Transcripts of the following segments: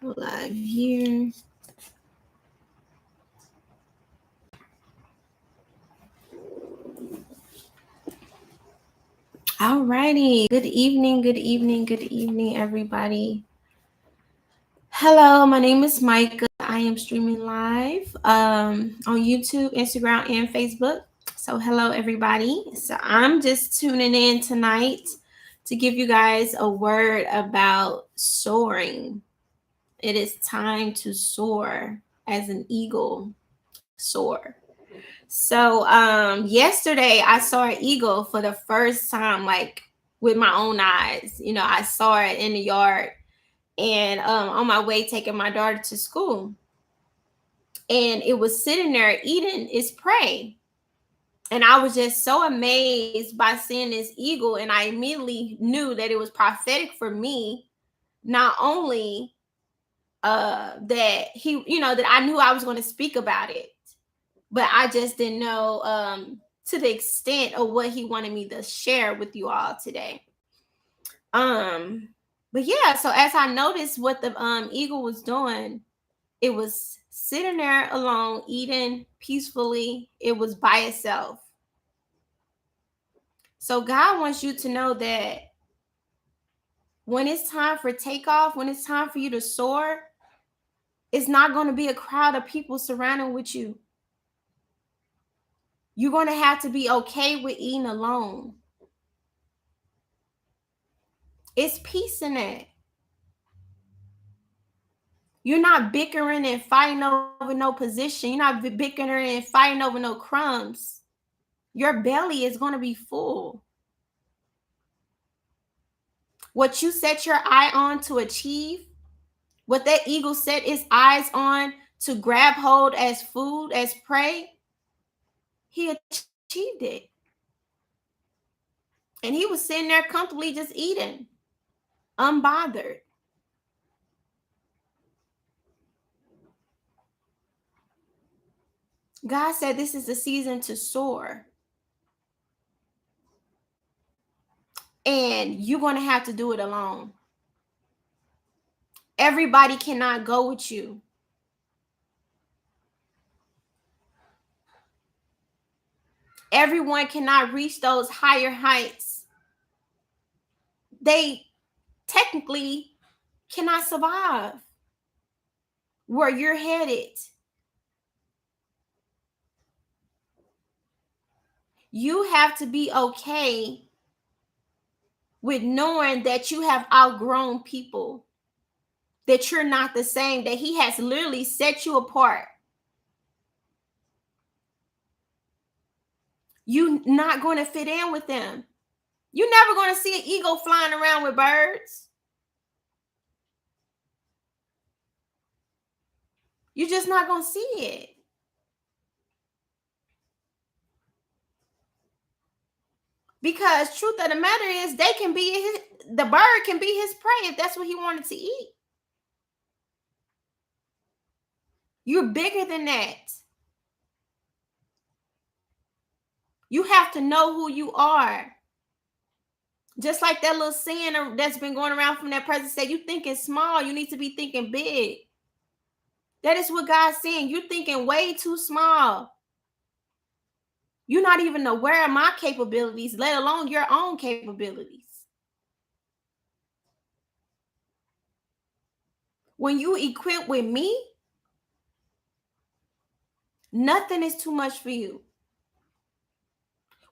Live here. All righty. Good evening, everybody. Hello, my name is Micah. I am streaming live on YouTube, Instagram, and Facebook. So, hello, everybody. So, I'm just tuning in tonight to give you guys a word about soaring. It is time to soar as an eagle. Soar. So yesterday I saw an eagle for the first time, like with my own eyes. I saw it in the yard and on my way taking my daughter to school. And it was sitting there eating its prey. And I was just so amazed by seeing this eagle. And I immediately knew that it was prophetic for me, not only that that I knew I was going to speak about it, but I just didn't know to the extent of what he wanted me to share with you all today. But yeah, so as I noticed what the eagle was doing, it was sitting there alone, eating peacefully. It was by itself. So God wants you to know that when it's time for takeoff, when it's time for you to soar, it's not going to be a crowd of people surrounding with you. You're going to have to be okay with eating alone. It's peace in that. You're not bickering and fighting over no position. You're not bickering and fighting over no crumbs. Your belly is going to be full. What you set your eye on to achieve, what that eagle set its eyes on to grab hold as food, as prey, he achieved it. And he was sitting there comfortably just eating, unbothered. God said this is the season to soar. And you're going to have to do it alone. Everybody cannot go with you. Everyone cannot reach those higher heights. They technically cannot survive where you're headed. You have to be okay with knowing that you have outgrown people, that you're not the same, that he has literally set you apart. You're not going to fit in with them. You're never going to see an eagle flying around with birds. You're just not going to see it. Because truth of the matter is, the bird can be his prey if that's what he wanted to eat. You're bigger than that. You have to know who you are. Just like that little saying that's been going around from that president said, you thinking small, you need to be thinking big. That is what God's saying. You're thinking way too small. You're not even aware of my capabilities, let alone your own capabilities. When you equip with me, nothing is too much for you.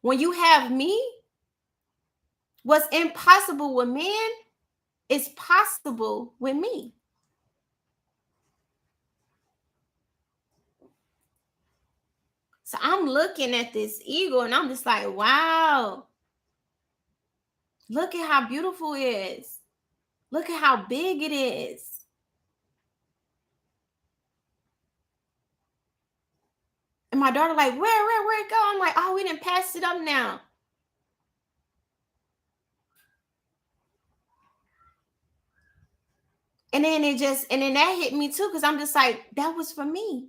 When you have me, what's impossible with man is possible with me. So I'm looking at this eagle and I'm just like, wow. Look at how beautiful it is. Look at how big it is. And my daughter like, where it go? I'm like, oh, we didn't pass it up now. And then that hit me too, because I'm just like, that was for me.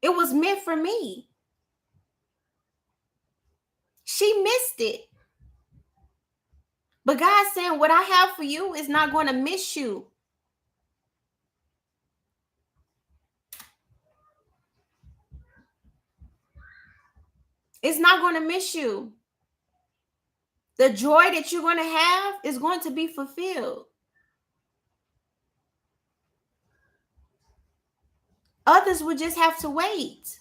It was meant for me. She missed it. But God's saying, what I have for you is not going to miss you. is not going to miss you. The joy that you're going to have is going to be fulfilled. Others will just have to wait.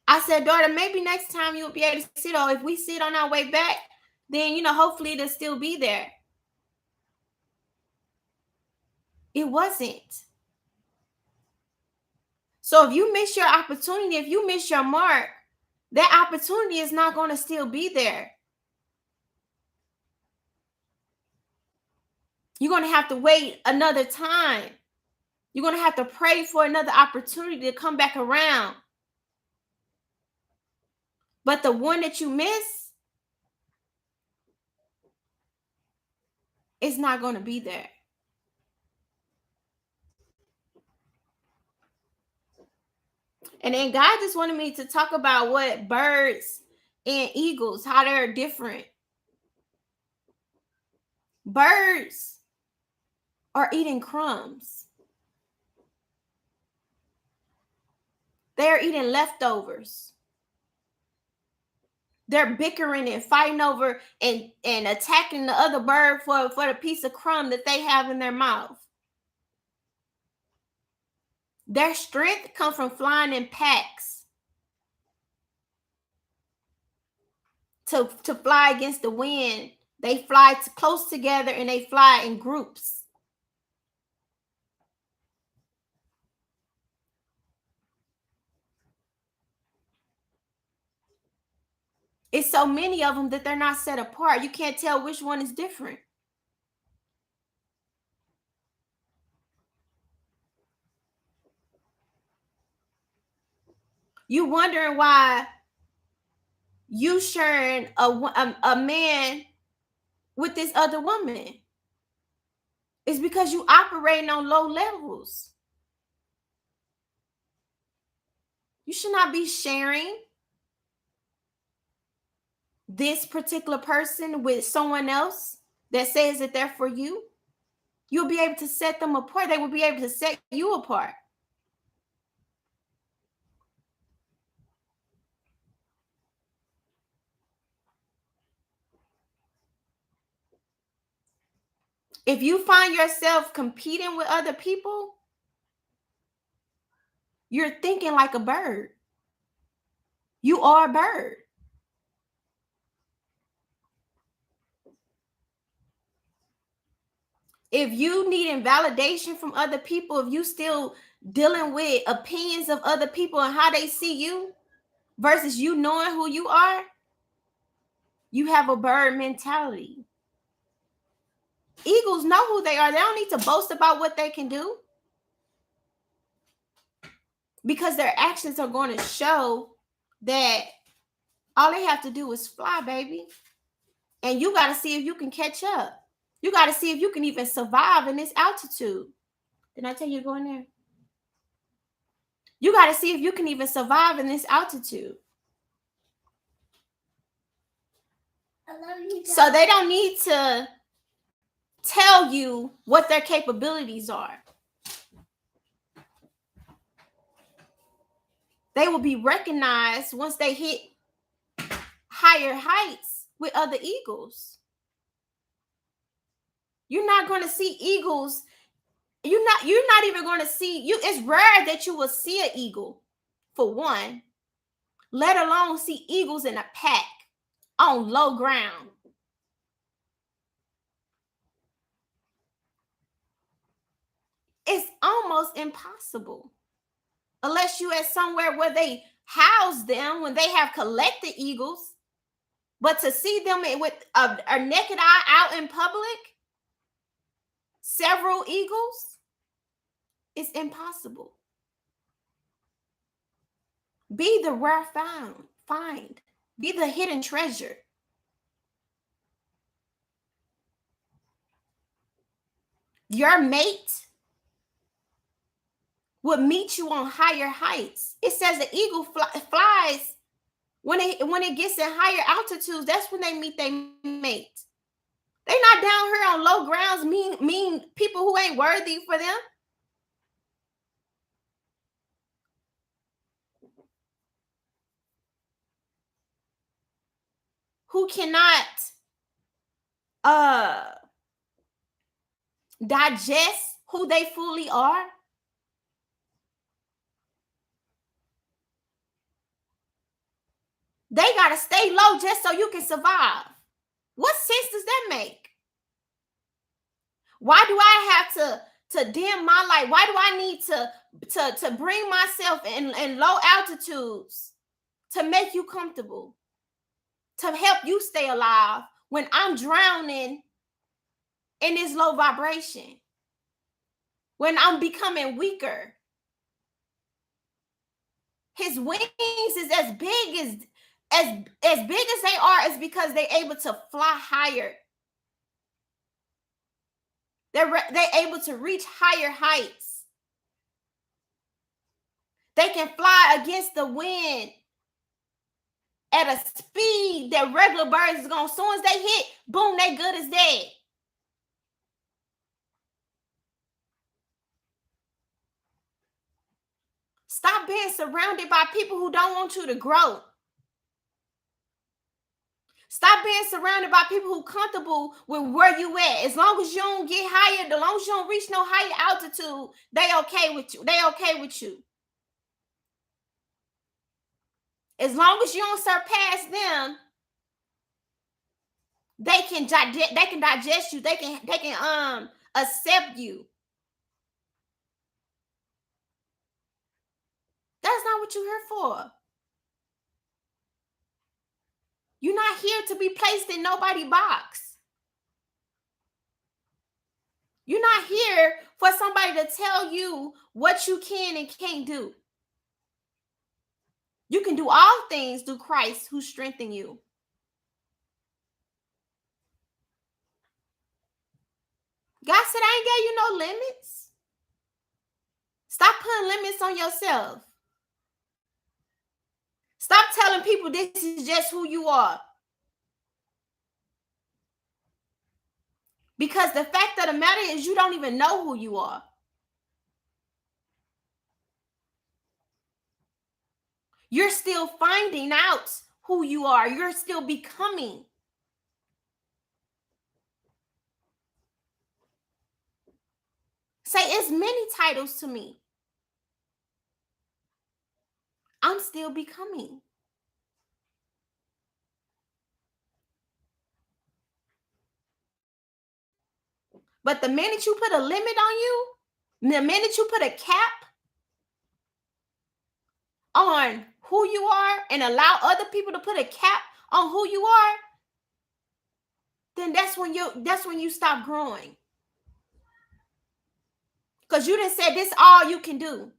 I said, daughter, maybe next time you'll be able to see it. Or if we see it on our way back, then, hopefully it'll still be there. It wasn't. So if you miss your opportunity, if you miss your mark, that opportunity is not going to still be there. You're going to have to wait another time. You're going to have to pray for another opportunity to come back around. But the one that you miss is not going to be there. And then God just wanted me to talk about what birds and eagles, how they're different. Birds are eating crumbs. They're eating leftovers. They're bickering and fighting over and attacking the other bird for the piece of crumb that they have in their mouth. Their strength comes from flying in packs to fly against the wind. They fly close together and they fly in groups. It's so many of them that they're not set apart. You can't tell which one is different. You wondering why you sharing a man with this other woman. It's because you operating on low levels. You should not be sharing this particular person with someone else that says that they're for you. You'll be able to set them apart. They will be able to set you apart. If you find yourself competing with other people, you're thinking like a bird. You are a bird. If you need validation from other people, if you still dealing with opinions of other people and how they see you versus you knowing who you are, you have a bird mentality. Eagles know who they are. They don't need to boast about what they can do because their actions are going to show that all they have to do is fly, baby. And you got to see if you can catch up. You got to see if you can even survive in this altitude. Did I tell you to go in there? You got to see if you can even survive in this altitude. I love you, Dad. So they don't need to tell you what their capabilities are. They will be recognized once they hit higher heights with other eagles. You're not going to see eagles. You're not even going to see you. It's rare that you will see an eagle, for one, let alone see eagles in a pack on low ground. It's almost impossible unless you at somewhere where they house them when they have collected eagles. But to see them with a naked eye out in public, several eagles, it's impossible. Be the rare find. Be the hidden treasure. Your mate would meet you on higher heights. It says the eagle flies when it gets in higher altitudes. That's when they meet their mate. They're not down here on low grounds, mean people who ain't worthy for them. who cannot uh digest who they fully are, they got to stay low just so you can survive. What sense does that make? Why do I have to dim my light? Why do I need to bring myself in low altitudes to make you comfortable, to help you stay alive when I'm drowning in this low vibration, when I'm becoming weaker? His wings is as big as big as they are is because they're able to fly higher. They're able to reach higher heights. They can fly against the wind at a speed that regular birds is going. As soon as they hit, boom, they good as dead. Stop being surrounded by people who don't want you to grow. Stop being surrounded by people who comfortable with where you at. As long as you don't get higher, as long as you don't reach no higher altitude, they okay with you. They okay with you. As long as you don't surpass them, they can digest you. They can accept you. That's not what you're here for. You're not here to be placed in nobody's box. You're not here for somebody to tell you what you can and can't do. You can do all things through Christ who strengthens you. God said, I ain't gave you no limits. Stop putting limits on yourself. Stop telling people this is just who you are. Because the fact of the matter is you don't even know who you are. You're still finding out who you are. You're still becoming. Say, it's many titles to me. I'm still becoming. But the minute you put a limit on you, the minute you put a cap on who you are and allow other people to put a cap on who you are, then that's when you stop growing. Because you done said this all you can do.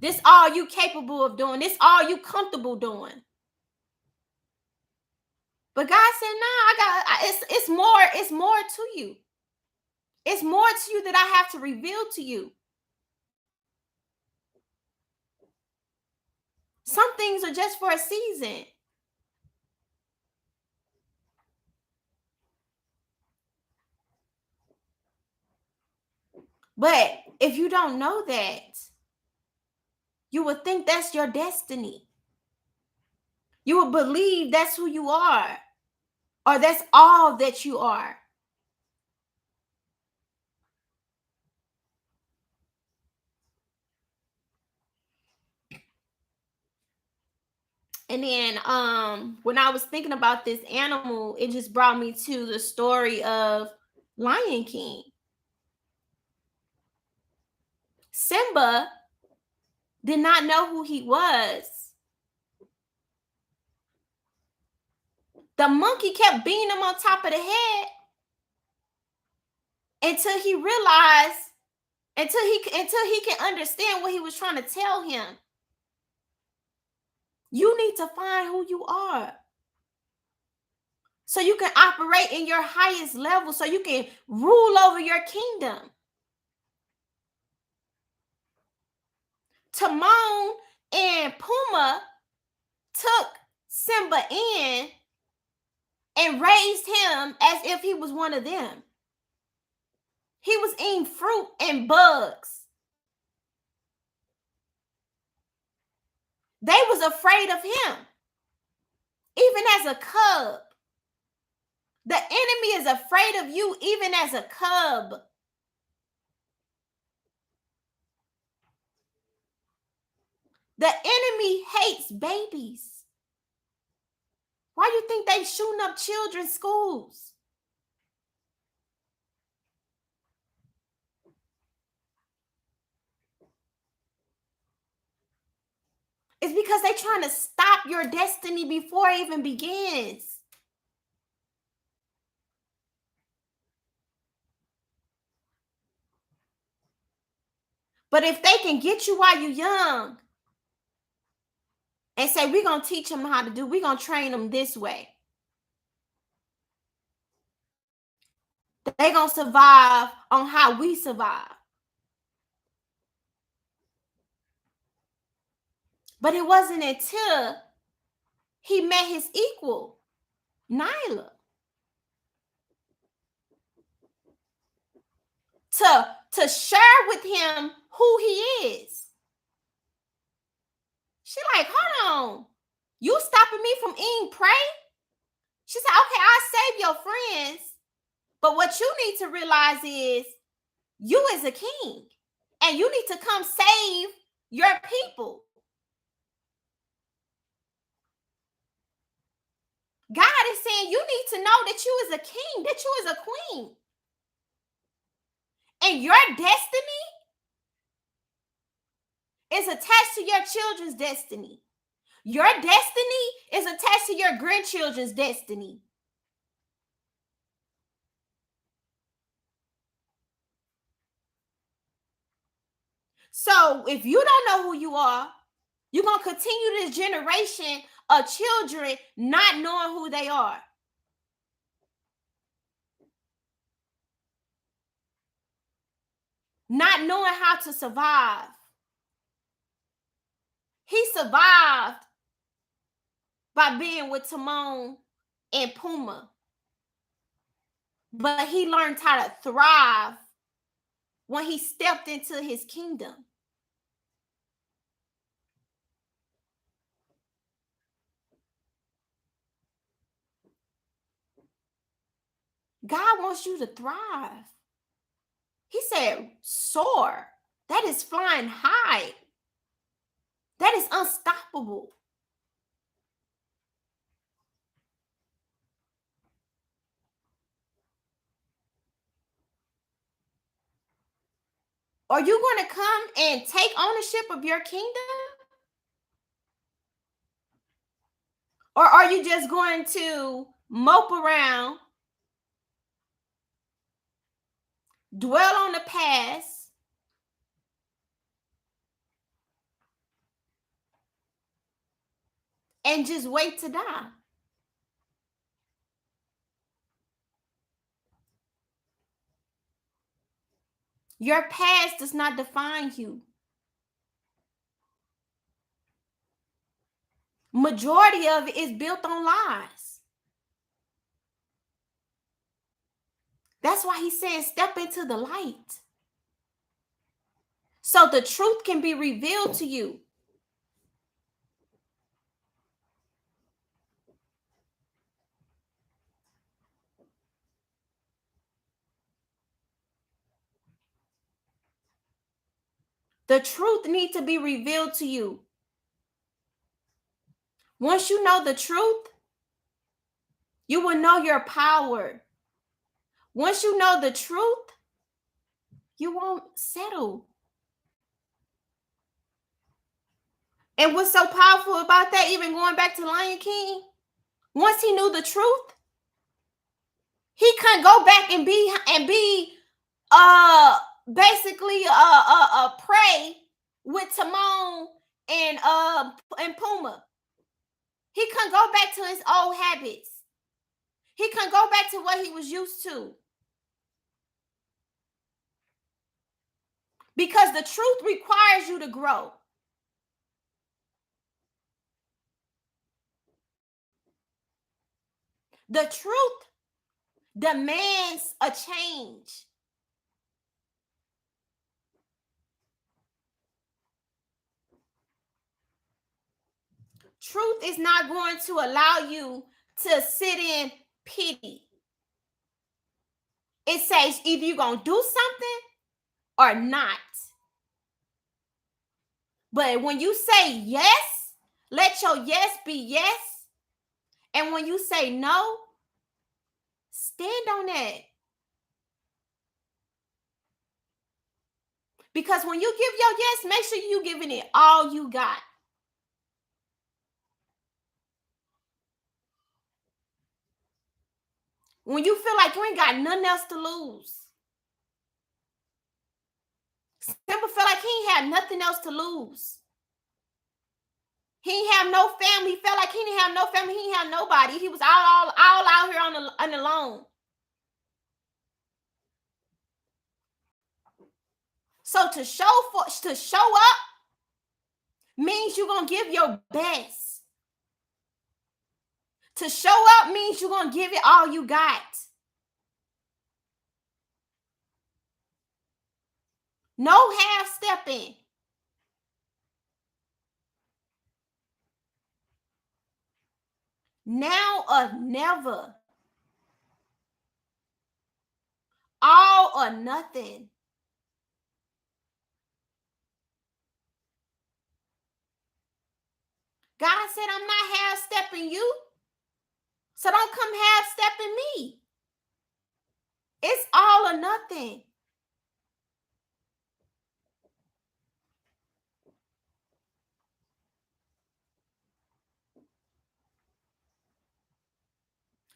This all you capable of doing. This all you comfortable doing. But God said, nah, it's more to you. It's more to you that I have to reveal to you. Some things are just for a season. But if you don't know that, you would think that's your destiny. You would believe that's who you are, or that's all that you are. And then when I was thinking about this animal, it just brought me to the story of Lion King. Simba did not know who he was. The monkey kept beating him on top of the head until he realized, until he can understand what he was trying to tell him. You need to find who you are, so you can operate in your highest level, so you can rule over your kingdom. Timon and Pumbaa took Simba in and raised him as if he was one of them. He was eating fruit and bugs. They was afraid of him even as a cub. The enemy is afraid of you even as a cub. The enemy hates babies. Why do you think they shooting up children's schools? It's because they're trying to stop your destiny before it even begins. But if they can get you while you're young and say, we're going to teach them how to do, we're going to train them this way, they're going to survive on how we survive. But it wasn't until he met his equal, Nyla, to share with him who he is. She like, hold on. You stopping me from eating prey? She said, okay, I'll save your friends. But what you need to realize is you is a king. And you need to come save your people. God is saying you need to know that you is a king, that you is a queen. And your destiny is attached to your children's destiny. Your destiny is attached to your grandchildren's destiny. So if you don't know who you are, you're going to continue this generation of children not knowing who they are. Not knowing how to survive. He survived by being with Timon and Pumbaa. But he learned how to thrive when he stepped into his kingdom. God wants you to thrive. He said, soar. That is flying high. That is unstoppable. Are you going to come and take ownership of your kingdom? Or are you just going to mope around, dwell on the past, and just wait to die? Your past does not define you. Majority of it is built on lies. That's why he's saying step into the light, so the truth can be revealed to you. The truth needs to be revealed to you. Once you know the truth, you will know your power. Once you know the truth, you won't settle. And what's so powerful about that, even going back to Lion King, once he knew the truth, he couldn't go back and be basically a prey with Timon and Pumbaa. He couldn't go back to his old habits. He couldn't go back to what he was used to. Because the truth requires you to grow. The truth demands a change. Truth is not going to allow you to sit in pity. It says either you're going to do something or not. But when you say yes, let your yes be yes. And when you say no, stand on that. Because when you give your yes, make sure you're giving it all you got. When you feel like you ain't got nothing else to lose. Simba felt like he ain't had nothing else to lose. He ain't have no family. He felt like he didn't have no family. He didn't have nobody. He was all out here on alone. So to show up means you're gonna give your best. To show up means you're gonna give it all you got. No half stepping. Now or never. All or nothing. God said, I'm not half stepping you. So don't come half stepping me. It's all or nothing.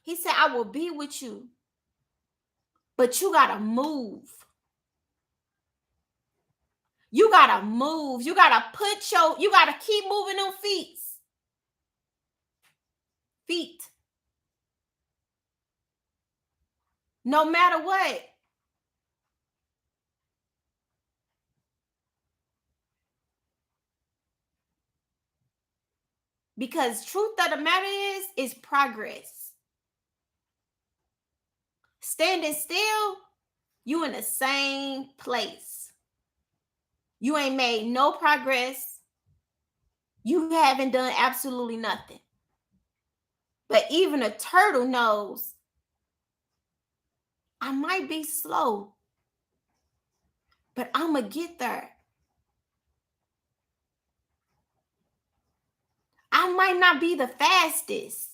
He said, I will be with you. But you got to move. You got to move. You got to keep moving them feet. Feet. No matter what. Because truth of the matter is progress. Standing still, you in the same place. You ain't made no progress. You haven't done absolutely nothing. But even a turtle knows I might be slow, but I'm going to get there. I might not be the fastest.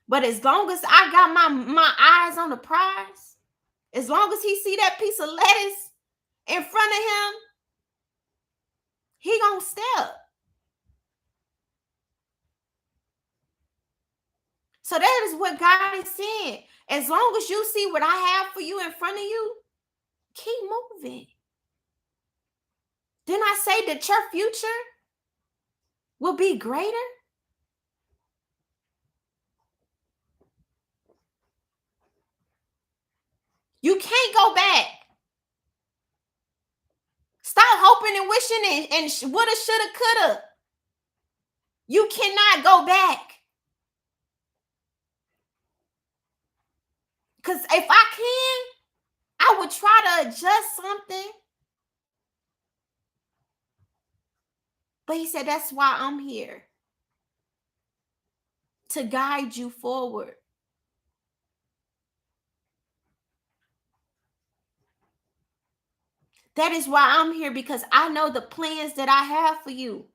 But as long as I got my eyes on the prize, as long as he see that piece of lettuce in front of him, he gonna step. So that is what God is saying. As long as you see what I have for you in front of you, keep moving. Didn't I say that your future will be greater? You can't go back. Stop hoping and wishing and woulda, shoulda, coulda. You cannot go back. Because if I can, I would try to adjust something. But he said, that's why I'm here. To guide you forward. That is why I'm here, because I know the plans that I have for you.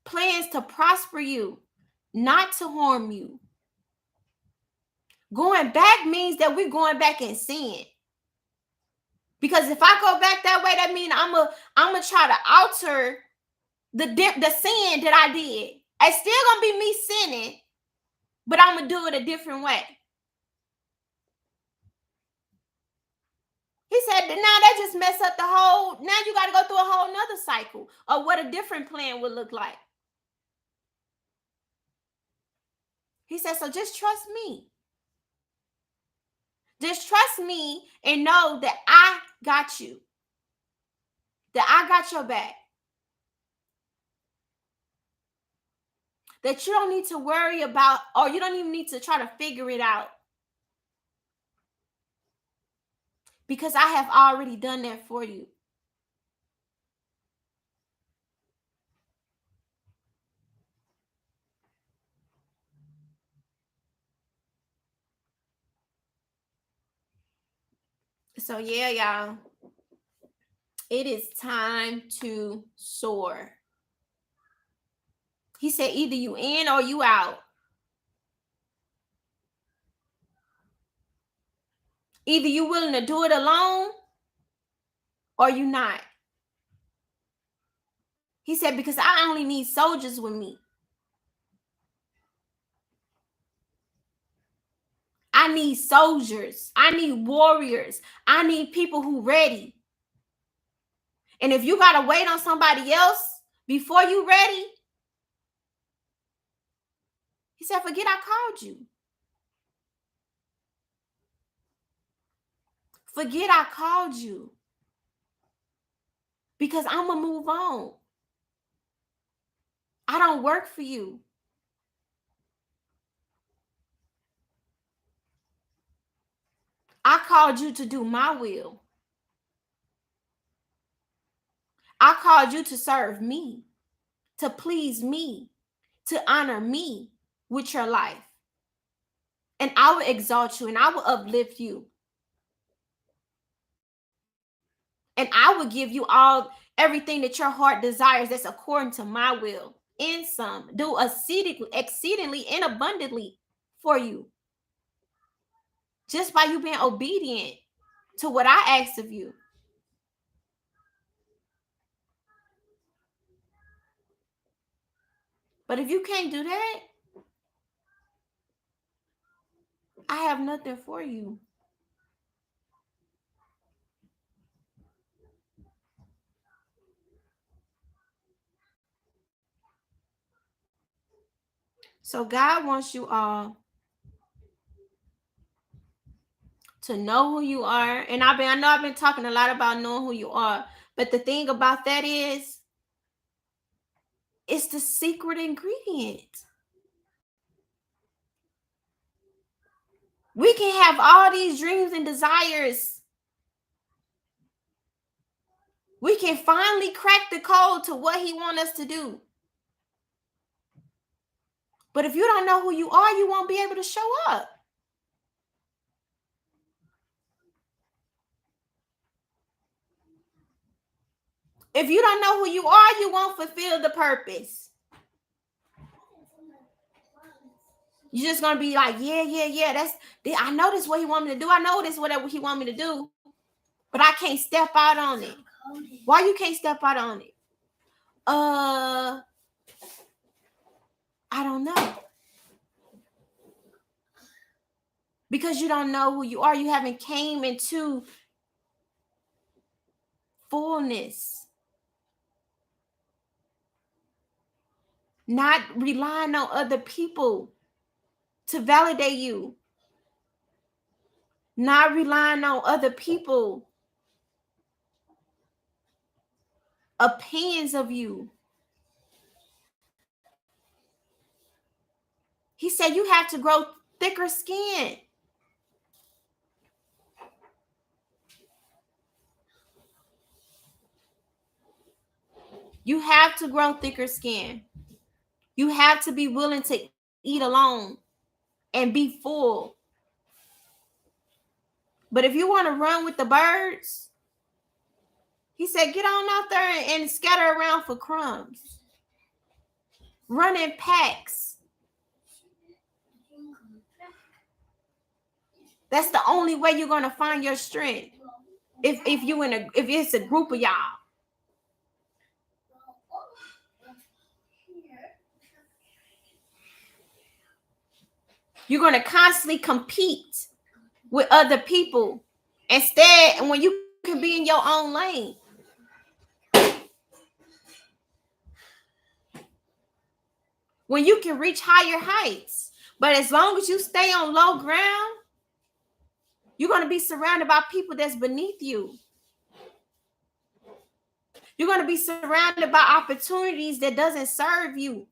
Plans to prosper you, not to harm you. Going back means that we're going back in sin. Because if I go back that way, that means I'm gonna try to alter the sin that I did. It's still gonna be me sinning, but I'm gonna do it a different way. He said, now that just messed up the whole. Now you got to go through a whole nother cycle of what a different plan would look like. He said, so just trust me. Just trust me and know that I got you. That I got your back. That you don't need to worry about, or you don't even need to try to figure it out. Because I have already done that for you. So yeah, y'all, it is time to soar. He said either you in or you out. Either you willing to do it alone or you not. He said, because I only need soldiers with me. I need soldiers. I need warriors. I need people who ready. And if you got to wait on somebody else before you ready, he said, forget I called you. Forget I called you. Because I'm going to move on. I don't work for you. I called you to do my will. I called you to serve me, to please me, to honor me with your life. And I will exalt you and I will uplift you. And I will give you everything that your heart desires that's according to my will. In some, do exceedingly and abundantly for you. Just by you being obedient to what I asked of you. But if you can't do that, I have nothing for you. So God wants you all to know who you are. And I know I've been talking a lot about knowing who you are. But the thing about that is, it's the secret ingredient. We can have all these dreams and desires. We can finally crack the code to what he wants us to do. But if you don't know who you are, you won't be able to show up. If you don't know who you are, you won't fulfill the purpose. You're just gonna be like, yeah. I know this is what he want me to do. I know this is whatever he want me to do, but I can't step out on it. Why you can't step out on it? I don't know. Because you don't know who you are. You haven't came into fullness. Not relying on other people to validate you. Not relying on other people opinions of you. He said you have to grow thicker skin. You have to grow thicker skin. You have to be willing to eat alone and be full. But if you want to run with the birds, he said, get on out there and scatter around for crumbs. Run in packs. That's the only way you're going to find your strength. If it's a group of y'all. You're going to constantly compete with other people. Instead, when you can be in your own lane. When you can reach higher heights. But as long as you stay on low ground, you're going to be surrounded by people that's beneath you. You're going to be surrounded by opportunities that doesn't serve you,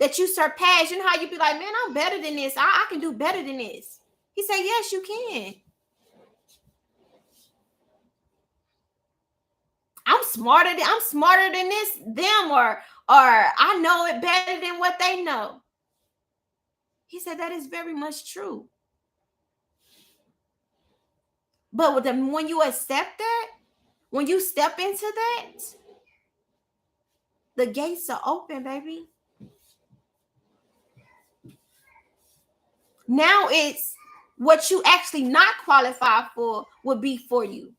that you surpass. You know how you be like, man, I'm better than this. I can do better than this. He said, yes, you can. I'm smarter than them, or I know it better than what they know. He said that is very much true. But when you accept that, when you step into that, the gates are open, baby. Now it's what you actually not qualified for would be for you.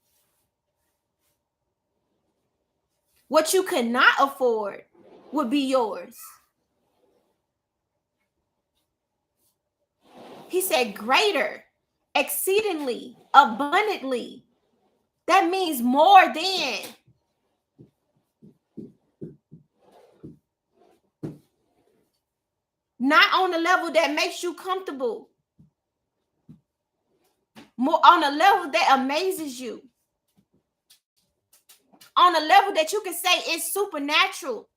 What you could not afford would be yours. He said greater, exceedingly, abundantly. That means more than. Not on a level that makes you comfortable. More on a level that amazes you. On a level that you can say is supernatural.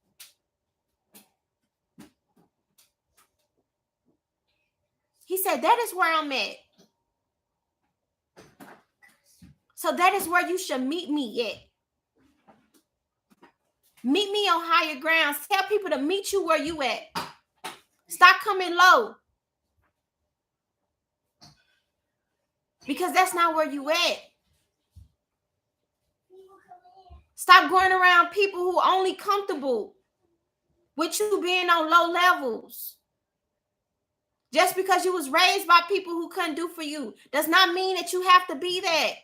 He said, that is where I'm at. So that is where you should meet me at. Meet me on higher grounds. Tell people to meet you where you at. Stop coming low. Because that's not where you at. Stop going around people who are only comfortable with you being on low levels. Just because you was raised by people who couldn't do for you does not mean that you have to be that.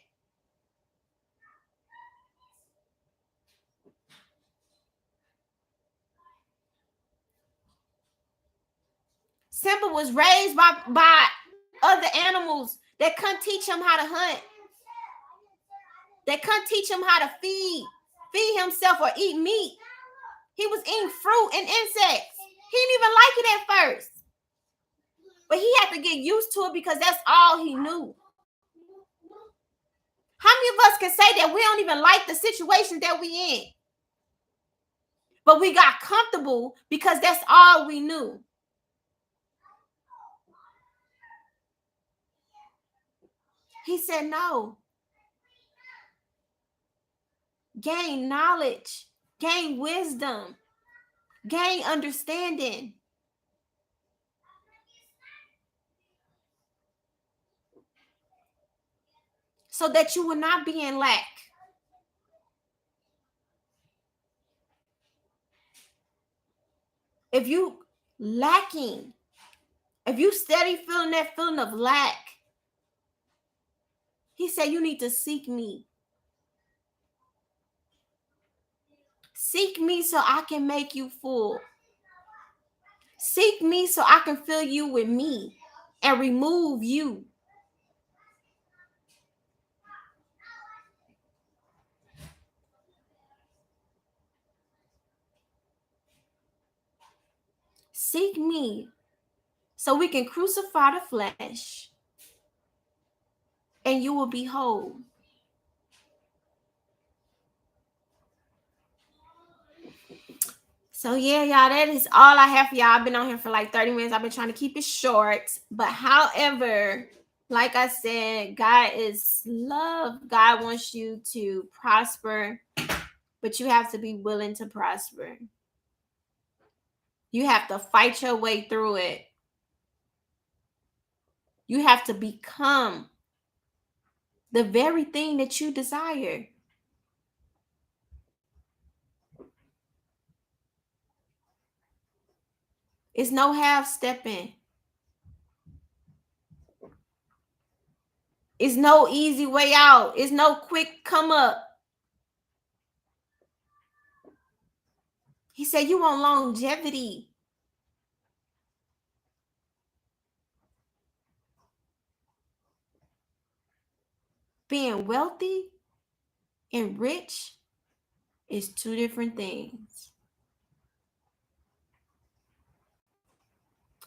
Simba was raised by other animals that couldn't teach him how to hunt. That couldn't teach him how to feed himself or eat meat. He was eating fruit and insects. He didn't even like it at first. But he had to get used to it because that's all he knew. How many of us can say that we don't even like the situation that we in? But we got comfortable because that's all we knew. He said, no. Gain knowledge, gain wisdom, gain understanding. So that you will not be in lack. If you lacking, if you steady feeling that feeling of lack, he said you need to seek me. Seek me so I can make you full. Seek me so I can fill you with me and remove you. Seek me so we can crucify the flesh and you will be whole. So yeah, y'all, that is all I have for y'all. I've been on here for like 30 minutes. I've been trying to keep it short. But however, like I said, God is love. God wants you to prosper, but you have to be willing to prosper. You have to fight your way through it. You have to become the very thing that you desire. It's no half stepping. It's no easy way out. It's no quick come up. He said you want longevity. Being wealthy and rich is two different things.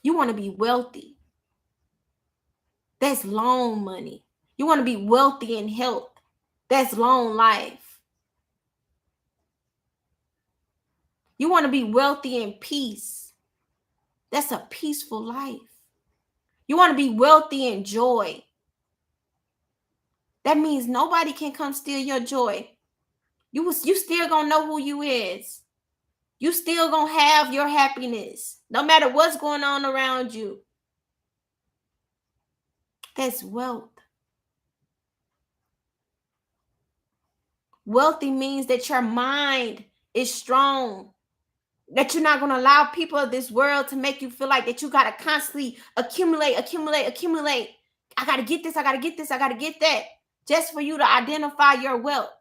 You want to be wealthy. That's long money. You want to be wealthy in health. That's long life. You want to be wealthy in peace. That's a peaceful life. You want to be wealthy in joy. That means nobody can come steal your joy. You still gonna know who you is. You still gonna have your happiness, no matter what's going on around you. That's wealth. Wealthy means that your mind is strong, that you're not going to allow people of this world to make you feel like that you got to constantly accumulate. I got to get this, I got to get this, I got to get that, just for you to identify your wealth.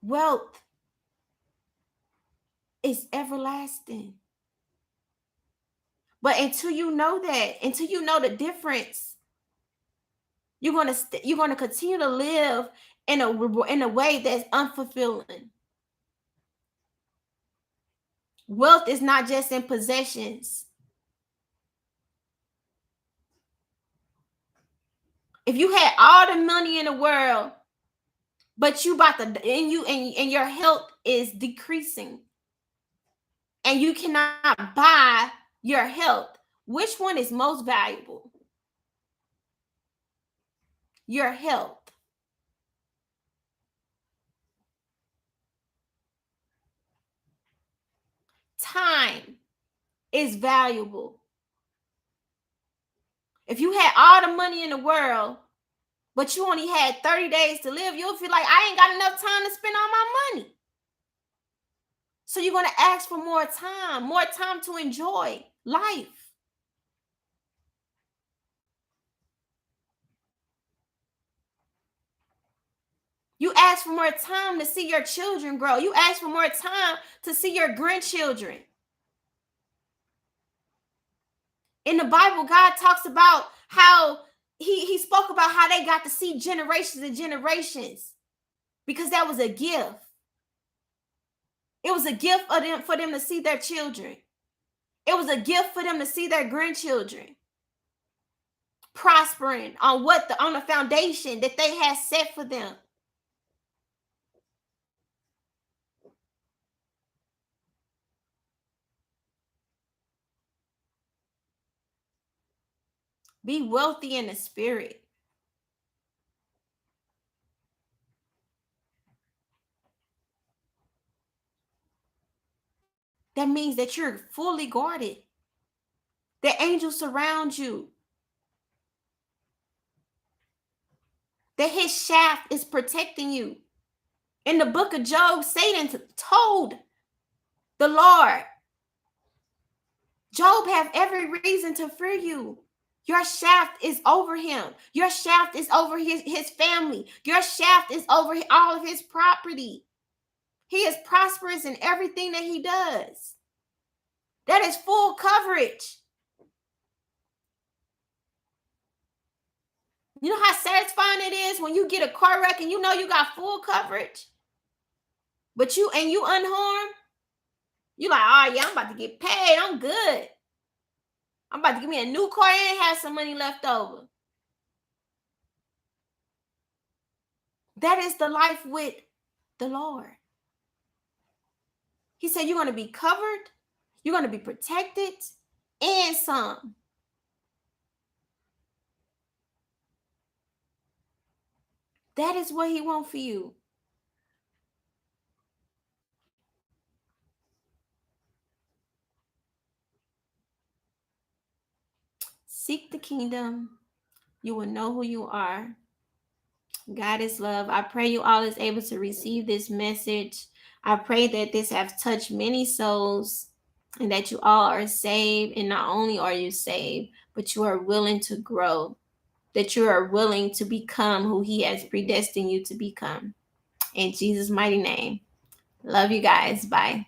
Wealth is everlasting. But until you know that, until you know the difference, you're going to continue to live in a way that's unfulfilling. Wealth is not just in possessions. If you had all the money in the world, but you about to and your health is decreasing, and you cannot buy your health, which one is most valuable? Your health. Time is valuable. If you had all the money in the world, but you only had 30 days to live, you'll feel like, I ain't got enough time to spend all my money. So you're going to ask for more time to enjoy life. You ask for more time to see your children grow. You ask for more time to see your grandchildren. In the Bible, God talks about how he spoke about how they got to see generations and generations, because that was a gift. It was a gift for them to see their children. It was a gift for them to see their grandchildren prospering on the foundation that they had set for them. Be wealthy in the spirit. That means that you're fully guarded. The angels surround you. That his shaft is protecting you. In the book of Job, Satan told the Lord, Job have every reason to fear you. Your shaft is over him. Your shaft is over his family. Your shaft is over all of his property. He is prosperous in everything that he does. That is full coverage. You know how satisfying it is when you get a car wreck and you know you got full coverage, but you unharmed? You like, oh yeah, I'm about to get paid. I'm good. I'm about to give me a new car and have some money left over. That is the life with the Lord. He said you're going to be covered, you're going to be protected, and some. That is what he wants for you. Seek the kingdom. You will know who you are. God is love. I pray you all is able to receive this message. I pray that this has touched many souls and that you all are saved. And not only are you saved, but you are willing to grow, that you are willing to become who he has predestined you to become. In Jesus' mighty name. Love you guys. Bye.